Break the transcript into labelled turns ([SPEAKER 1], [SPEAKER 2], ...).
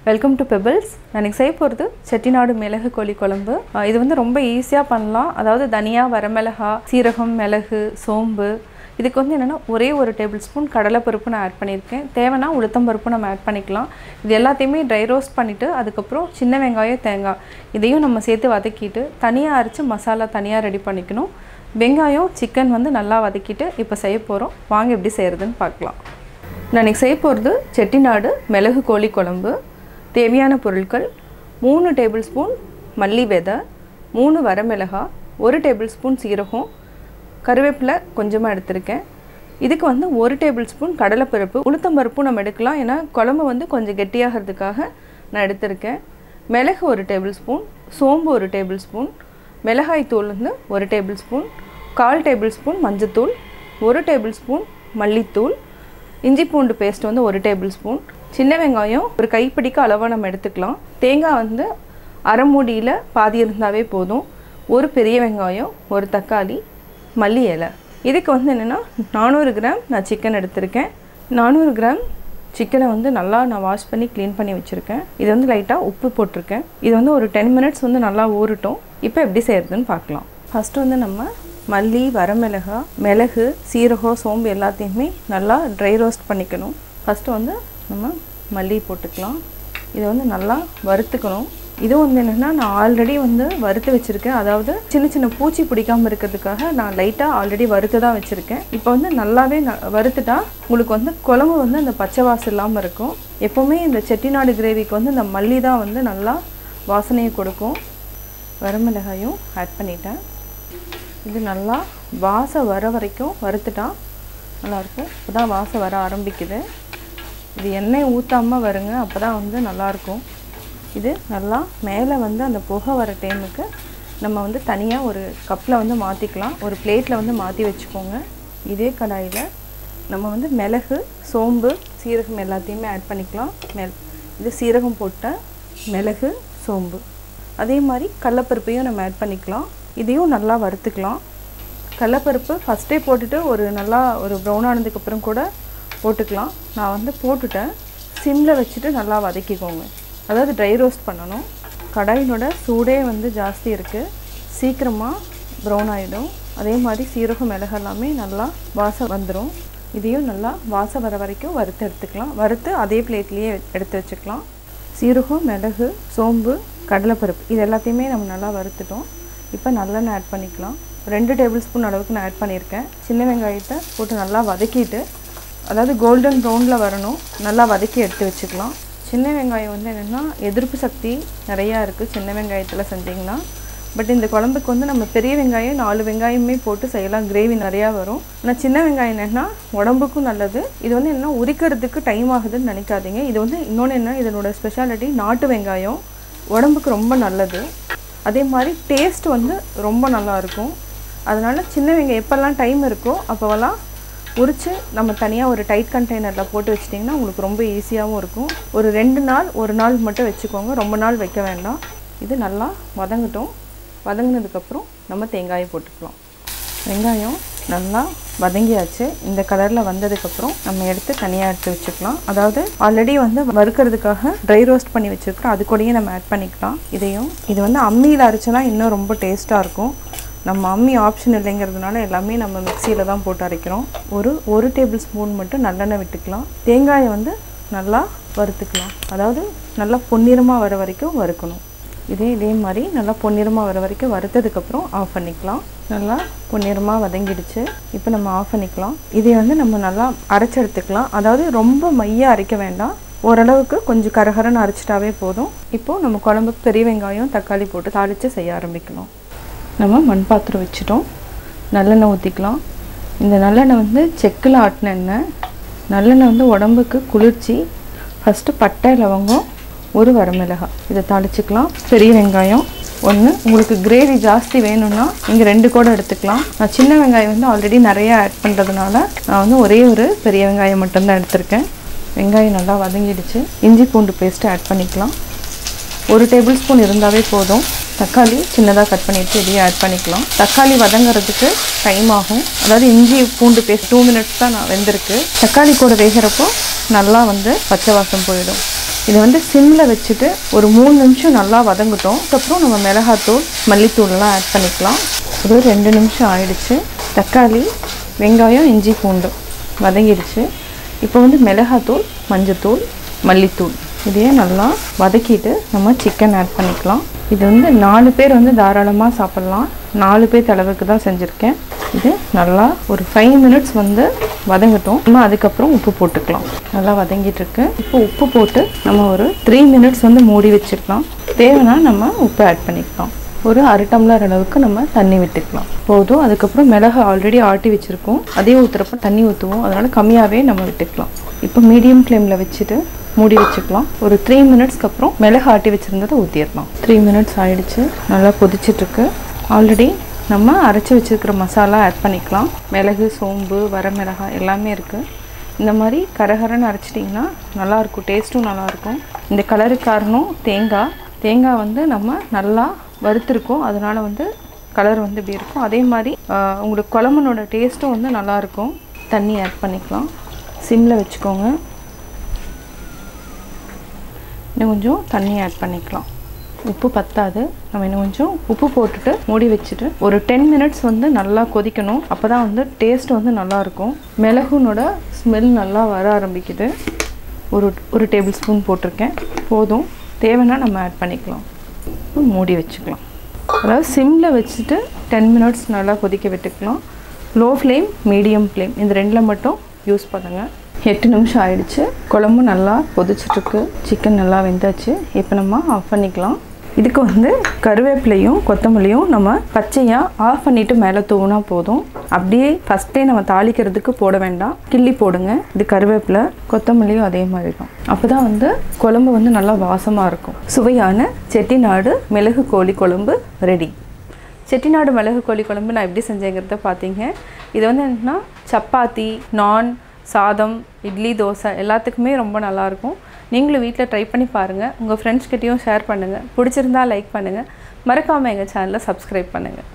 [SPEAKER 1] Welcome to Pebbles. நான் இன்னைக்கு செய்ய போறது Chettinadu Melagu Kozhi Kulambu. இது வந்து ரொம்ப ஈஸியா பண்ணலாம். அதாவது தனியா, வரமிளகா, சீரகம், மிளகு, சோம்பு. இதுக்கு வந்து என்னன்னா ஒரே ஒரு டேபிள்ஸ்பூன் கடலை பருப்பு நான் ஆட் பண்ணியிருக்கேன். தேவைனா உளுத்தம் பருப்பு நம்ம ஆட் பண்ணிக்கலாம். இது எல்லாத்தையுமே ட்ரை ரோஸ்ட் பண்ணிட்டு அதுக்கு அப்புறம் சின்ன வெங்காயம், தேங்காய் இதையும் நம்ம சேர்த்து வதக்கிட்டு தனியா அரைச்சு மசாலா தனியா ரெடி பண்ணிக்கணும். வெங்காயம், சிக்கன் வந்து நல்லா வதக்கிட்டு இப்போ செய்ய போறோம். வாங்க எப்படி செய்யறதுன்னு பார்க்கலாம். நான் இன்னைக்கு செய்ய போறது Chettinadu Melagu Kozhi Kulambu. தேவையான பொருட்கள் 3 டேபிள்ஸ்பூன் மல்லி விதை, 3 வரமிளகா, 1 டேபிள்ஸ்பூன் சீரகம், கறிவேப்பிலை கொஞ்சமாக எடுத்திருக்கேன். இதுக்கு வந்து 1 டேபிள்ஸ்பூன் கடலைப்பருப்பு, உளுத்தம் பருப்பு நம்ம எடுக்கலாம். ஏன்னா குழம்பு வந்து கொஞ்சம் கெட்டியாகிறதுக்காக நான் எடுத்திருக்கேன். மிளகு 1 டேபிள்ஸ்பூன், சோம்பு 1 டேபிள்ஸ்பூன், மிளகாய் தூள் வந்து 1 டேபிள்ஸ்பூன், 1/4 டேபிள்ஸ்பூன் மஞ்சத்தூள், 1 டேபிள்ஸ்பூன் மல்லித்தூள், இஞ்சி பூண்டு பேஸ்ட் வந்து 1 டேபிள்ஸ்பூன், சின்ன வெங்காயம் ஒரு கைப்பிடிக்கு அளவாக நம்ம எடுத்துக்கலாம். தேங்காய் வந்து அரை மூடியில் பாதி இருந்தாவே போதும். ஒரு பெரிய வெங்காயம், ஒரு தக்காளி, மல்லி இலை. இதுக்கு வந்து என்னென்னா 400 கிராம் நான் சிக்கன் எடுத்திருக்கேன். 400 கிராம் சிக்கனை வந்து நல்லா நான் வாஷ் பண்ணி க்ளீன் பண்ணி வச்சுருக்கேன். இது வந்து லைட்டாக உப்பு போட்டிருக்கேன். இது வந்து ஒரு 10 மினிட்ஸ் வந்து நல்லா ஊறட்டும். இப்போ எப்படி செய்கிறதுன்னு பார்க்கலாம். ஃபஸ்ட்டு வந்து நம்ம மல்லி, வரமிளகா, மிளகு, சீரகம், சோம்பு எல்லாத்தையுமே நல்லா ட்ரை ரோஸ்ட் பண்ணிக்கணும். ஃபஸ்ட்டு வந்து நம்ம மல்லி போட்டுக்கலாம். இதை வந்து நல்லா வறுத்துக்கணும். இது வந்து என்னென்னா நான் ஆல்ரெடி வந்து வறுத்து வச்சுருக்கேன். அதாவது சின்ன சின்ன பூச்சி பிடிக்காமல் இருக்கிறதுக்காக நான் லைட்டாக ஆல்ரெடி வறுத்து தான் வச்சுருக்கேன். இப்போ வந்து நல்லாவே வறுத்துட்டா உங்களுக்கு வந்து குழம்பு வந்து அந்த பச்சை வாசம் இல்லாமல் இருக்கும். எப்போவுமே இந்த செட்டிநாடு கிரேவிக்கு வந்து இந்த மல்லி தான் வந்து நல்லா வாசனையை கொடுக்கும். வரமிளகாயும் ஆட் பண்ணிட்டேன். இது நல்லா வாசம் வர வரைக்கும் வறுத்துட்டா நல்லாயிருக்கும். இப்போ தான் வாசம் வர ஆரம்பிக்குது. இது எண்ணெய் ஊற்றாமல் வருங்க, அப்போ தான் வந்து நல்லாயிருக்கும். இது நல்லா மேலே வந்து அந்த புகை வர டைமுக்கு நம்ம வந்து தனியாக ஒரு கப்பில் வந்து மாற்றிக்கலாம். ஒரு பிளேட்டில் வந்து மாற்றி வச்சுக்கோங்க. இதே கடாயில் நம்ம வந்து மிளகு, சோம்பு, சீரகம் எல்லாத்தையுமே ஆட் பண்ணிக்கலாம். இது சீரகம் போட்ட மிளகு, சோம்பு. அதே மாதிரி கடலைப்பருப்பையும் நம்ம ஆட் பண்ணிக்கலாம். இதையும் நல்லா வறுத்துக்கலாம். கடலைப்பருப்பு ஃபஸ்ட்டே போட்டுட்டு ஒரு ப்ரௌன் ஆனதுக்கப்புறம் கூட போட்டுக்கலாம். நான் வந்து போட்டுட்டேன். சிம்மில் வச்சுட்டு நல்லா வதக்கிக்கோங்க. அதாவது ட்ரை ரோஸ்ட் பண்ணணும். கடாயினோட சூடே வந்து ஜாஸ்தி இருக்குது, சீக்கிரமாக ப்ரௌன் ஆகிடும். அதே மாதிரி சீரகம், மிளகு எல்லாமே நல்லா வாசம் வந்துடும். இதையும் நல்லா வாசம் வர வரைக்கும் வறுத்து எடுத்துக்கலாம். வறுத்து அதே பிளேட்லேயே எடுத்து வச்சுக்கலாம். சீரகம், மிளகு, சோம்பு, கடலைப்பருப்பு இது எல்லாத்தையுமே நம்ம நல்லா வறுத்துட்டோம். இப்போ நல்லெண்ணெய் ஆட் பண்ணிக்கலாம். 2 டேபிள் ஸ்பூன் அளவுக்கு நான் ஆட் பண்ணியிருக்கேன். சின்ன வெங்காயத்தை போட்டு நல்லா வதக்கிட்டு, அதாவது கோல்டன் ப்ரௌனில் வரணும், நல்லா வதக்கி எடுத்து வச்சுக்கலாம். சின்ன வெங்காயம் வந்து என்னென்னா எதிர்ப்பு சக்தி நிறையா இருக்குது சின்ன வெங்காயத்தில் செஞ்சிங்கன்னா. பட் இந்த குழம்புக்கு வந்து நம்ம பெரிய வெங்காயம் 4 வெங்காயமே போட்டு செய்யலாம். கிரேவி நிறையா வரும். ஆனால் சின்ன வெங்காயம் என்னென்னா உடம்புக்கும் நல்லது. இது வந்து என்னென்னா உரிக்கிறதுக்கு டைம் ஆகுதுன்னு நினைக்காதீங்க. இது வந்து இன்னொன்று என்ன, இதனோட ஸ்பெஷாலிட்டி நாட்டு வெங்காயம் உடம்புக்கு ரொம்ப நல்லது. அதே மாதிரி டேஸ்ட் வந்து ரொம்ப நல்லாயிருக்கும். அதனால் சின்ன வெங்காயம் எப்போல்லாம் டைம் இருக்கோ அப்போவெல்லாம் உரித்து நம்ம தனியாக ஒரு டைட் கண்டெய்னரில் போட்டு வச்சிட்டிங்கன்னா உங்களுக்கு ரொம்ப ஈஸியாகவும் இருக்கும். ஒரு 2 நாள் 1 நாள் மட்டும் வச்சுக்கோங்க, ரொம்ப நாள் வைக்க வேண்டாம். இது நல்லா வதங்கட்டும். வதங்கினதுக்கப்புறம் நம்ம தேங்காயை போட்டுக்கலாம். வெங்காயம் நல்லா வதங்கியாச்சு. இந்த கலரில் வந்ததுக்கப்புறம் நம்ம எடுத்து தனியாக எடுத்து வச்சுக்கலாம். அதாவது ஆல்ரெடி வந்து வறுக்கிறதுக்காக ட்ரை ரோஸ்ட் பண்ணி வச்சுருக்கிறோம், அது கூடயே நம்ம ஆட் பண்ணிக்கலாம். இது வந்து அம்மியில் அரைச்சோன்னா இன்னும் ரொம்ப டேஸ்ட்டாக இருக்கும். நம்ம அம்மி ஆப்ஷன் இல்லைங்கிறதுனால எல்லாமே நம்ம மிக்சியில் தான் போட்டு அரைக்கிறோம். ஒரு டேபிள் ஸ்பூன் மட்டும் நல்லெண்ணெய் விட்டுக்கலாம். தேங்காயை வந்து நல்லா வறுத்துக்கலாம். அதாவது நல்லா பொன்னிறமாக வர வரைக்கும் வறுக்கணும். இதே மாதிரி நல்லா பொன்னிறமாக வர வரைக்கும் வறுத்ததுக்கப்புறம் ஆஃப் பண்ணிக்கலாம். நல்லா பொன்னிறமாக வதங்கிடுச்சு. இப்போ நம்ம ஆஃப் பண்ணிக்கலாம். இதை வந்து நம்ம நல்லா அரைச்சி எடுத்துக்கலாம். அதாவது ரொம்ப மையாக அரைக்க வேண்டாம், ஓரளவுக்கு கொஞ்சம் கரகரன்னு அரைச்சிட்டாவே போதும். இப்போது நம்ம குழம்புக்கு பெரிய வெங்காயம், தக்காளி போட்டு தாளித்து செய்ய ஆரம்பிக்கலாம். நம்ம மண் பாத்திரம் வச்சுட்டோம். நல்லெண்ணெய் ஊற்றிக்கலாம். இந்த நல்லெண்ணெய் வந்து செக்கில் ஆட்டின எண்ணெய். நல்லெண்ணெய் வந்து உடம்புக்கு குளிர்ச்சி. ஃபஸ்ட்டு பட்டை, லவங்கம், ஒரு வரமிளகாய் இதை தாளிச்சிக்கலாம். பெரிய வெங்காயம் 1. உங்களுக்கு கிரேவி ஜாஸ்தி வேணும்னா நீங்கள் 2 கூட எடுத்துக்கலாம். நான் சின்ன வெங்காயம் வந்து ஆல்ரெடி நிறையா ஆட் பண்ணுறதுனால நான் வந்து ஒரே ஒரு பெரிய வெங்காயம் மட்டும்தான் எடுத்திருக்கேன். வெங்காயம் நல்லா வதங்கிடுச்சு. இஞ்சி பூண்டு பேஸ்ட்டு ஆட் பண்ணிக்கலாம். 1 டேபிள் ஸ்பூன் இருந்தாவே போதும். தக்காளி சின்னதாக கட் பண்ணிவிட்டு இதையும் ஆட் பண்ணிக்கலாம். தக்காளி வதங்கிறதுக்கு டைம் ஆகும். அதாவது இஞ்சி பூண்டு பேஸ்ட் 2 மினிட்ஸ் தான் நான் வெந்திருக்கு. தக்காளி கூட வேகிறப்போ நல்லா வந்து பச்சை வாசம் போயிடும். இதை வந்து சிம்மில் வச்சுட்டு ஒரு 3 நிமிஷம் நல்லா வதங்கட்டும். அதுக்கப்புறம் நம்ம மிளகாத்தூள் மல்லித்தூள்லாம் ஆட் பண்ணிக்கலாம். ஒரு 2 நிமிஷம் ஆயிடுச்சு. தக்காளி வெங்காயம் இஞ்சி பூண்டு வதங்கிடுச்சு. இப்போ வந்து மிளகாத்தூள் மஞ்சத்தூள் மல்லித்தூள் இதையே நல்லா வதக்கிட்டு நம்ம சிக்கன் ஆட் பண்ணிக்கலாம். இது வந்து 4 பேர் வந்து தாராளமாக சாப்பிட்லாம். 4 பேர் அளவுக்கு தான் செஞ்சுருக்கேன். இது நல்லா ஒரு 5 மினிட்ஸ் வந்து வதங்கட்டும். நம்ம அதுக்கப்புறம் உப்பு போட்டுக்கலாம். நல்லா வதங்கிட்டுருக்கு. இப்போ உப்பு போட்டு நம்ம ஒரு 3 மினிட்ஸ் வந்து மூடி வச்சுக்கலாம். தேவைன்னா நம்ம உப்பு ஆட் பண்ணிக்கலாம். ஒரு 1/2 டம்ளர் அளவுக்கு நம்ம தண்ணி விட்டுக்கலாம் போதும். அதுக்கப்புறம் மிளகு ஆல்ரெடி ஆட்டி வச்சுருக்கோம், அதே ஊற்றுறப்ப தண்ணி ஊற்றுவோம், அதனால் கம்மியாகவே நம்ம விட்டுக்கலாம். இப்போ மீடியம் ஃப்ளேமில் வச்சுட்டு மூடி வச்சுக்கலாம். ஒரு 3 மினிட்ஸ்க்கு அப்புறம் மிளகு ஆட்டி வச்சுருந்ததை ஊற்றிடலாம். 3 மினிட்ஸ் ஆகிடுச்சு. நல்லா கொதிச்சிட்ருக்கு. ஆல்ரெடி நம்ம அரைச்சி வச்சுருக்கிற மசாலா ஆட் பண்ணிக்கலாம். மிளகு சோம்பு வரமிளகாய் எல்லாமே இருக்குது. இந்த மாதிரி கரகரன்னு அரைச்சிட்டிங்கன்னா நல்லாயிருக்கும், டேஸ்ட்டும் நல்லாயிருக்கும். இந்த கலருக்கு காரணம் தேங்காய் வந்து நம்ம நல்லா வறுத்துருக்கோம், அதனால் வந்து கலர் வந்து இப்படி இருக்கும். அதே மாதிரி உங்களுக்கு குழம்புனோட டேஸ்ட்டும் வந்து நல்லாயிருக்கும். தண்ணி ஆட் பண்ணிக்கலாம். சிம்மில் வச்சுக்கோங்க. இன்னும் கொஞ்சம் தண்ணி ஆட் பண்ணிக்கலாம். உப்பு பத்தாது, நம்ம இன்னும் கொஞ்சம் உப்பு போட்டுட்டு மூடி வச்சுட்டு ஒரு 10 மினிட்ஸ் வந்து நல்லா கொதிக்கணும். அப்போ தான் வந்து டேஸ்ட் வந்து நல்லாயிருக்கும். மிளகுனோட ஸ்மெல் நல்லா வர ஆரம்பிக்குது. ஒரு டேபிள் ஸ்பூன் போட்டிருக்கேன், போதும். தேவைன்னா நம்ம ஆட் பண்ணிக்கலாம். மூடி வச்சுக்கலாம். அதாவது சிம்மில் வச்சுட்டு 10 மினிட்ஸ் நல்லா கொதிக்க விட்டுக்கலாம். லோ ஃப்ளேம் மீடியம் ஃப்ளேம் இந்த 2ல் மட்டும் யூஸ் பண்ணுங்கள். 8 நிமிஷம் ஆயிடுச்சு. குழம்பு நல்லா கொதிச்சிட்ருக்கு. சிக்கன் நல்லா வெந்தாச்சு. இப்போ நம்ம ஆஃப் பண்ணிக்கலாம். இதுக்கு வந்து கருவேப்பிலையும் கொத்தமல்லியும் நம்ம பச்சையாக ஆஃப் பண்ணிவிட்டு மேலே தூவினா போதும். அப்படியே ஃபஸ்ட்டே நம்ம தாளிக்கிறதுக்கு போட வேண்டாம், கிள்ளி போடுங்க. இது கருவேப்பிலை கொத்தமல்லியும் அதே மாதிரி தான். அப்போ தான் வந்து குழம்பு வந்து நல்லா வாசமாக இருக்கும். சுவையான செட்டிநாடு மிளகு கோழி குழம்பு ரெடி. செட்டிநாடு மிளகு கோழி குழம்பு நான் எப்படி செஞ்சேங்கிறத பார்த்தீங்க. இது வந்து என்னன்னா சப்பாத்தி, நான், சாதம், இட்லி, தோசை எல்லாத்துக்குமே ரொம்ப நல்லாயிருக்கும். நீங்களும் வீட்டில் ட்ரை பண்ணி பாருங்கள். உங்கள் ஃப்ரெண்ட்ஸ்கிட்டையும் ஷேர் பண்ணுங்கள். பிடிச்சிருந்தா லைக் பண்ணுங்கள். மறக்காமல் எங்கள் சேனலை சப்ஸ்கிரைப் பண்ணுங்கள்.